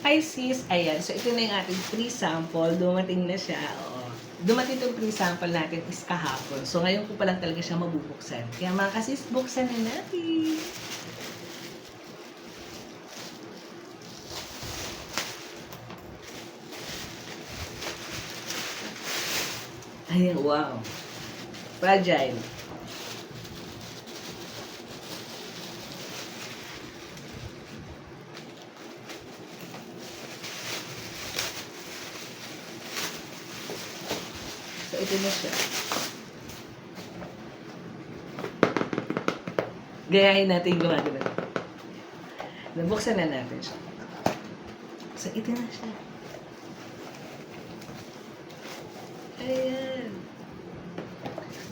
Hi sis, ayan. So ito na yung ating free sample. Dumating na siya. Oo. Dumating itong free sample natin is kahapon. So ngayon ko pa lang talaga siya mabubuksan. Kaya mga kasis, buksan na natin. Ayan, wow. Fragile. So ito na siya. Gayahin natin yung gumagano. Nabuksan na natin siya. So ito na siya. Ayan.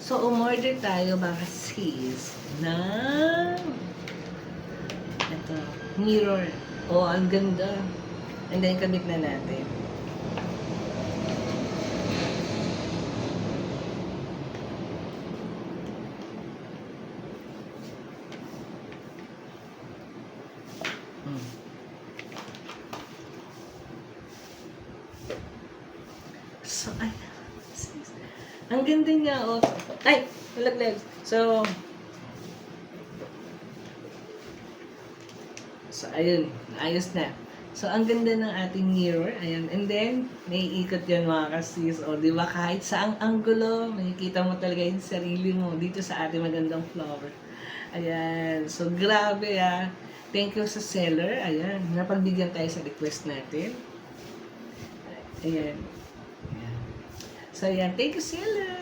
So, umorder tayo mga sis ng ito, mirror. Oh, ang ganda. And then, kabit na natin. So, ay, sis. Ang ganda niya, oh. Ay, nalaglag. So, ayun, ayos na. So, ang ganda ng ating mirror. Ayan. And then, naiikot yan mga kasis. O, di ba? Kahit saang anggulo, makikita mo talaga yung sarili mo dito sa ating magandang flower. Ayan. So, grabe ah. Thank you sa seller. Ayan. Napagbigyan tayo sa request natin. Ayan. Ayan. So, ayan. Thank you, seller.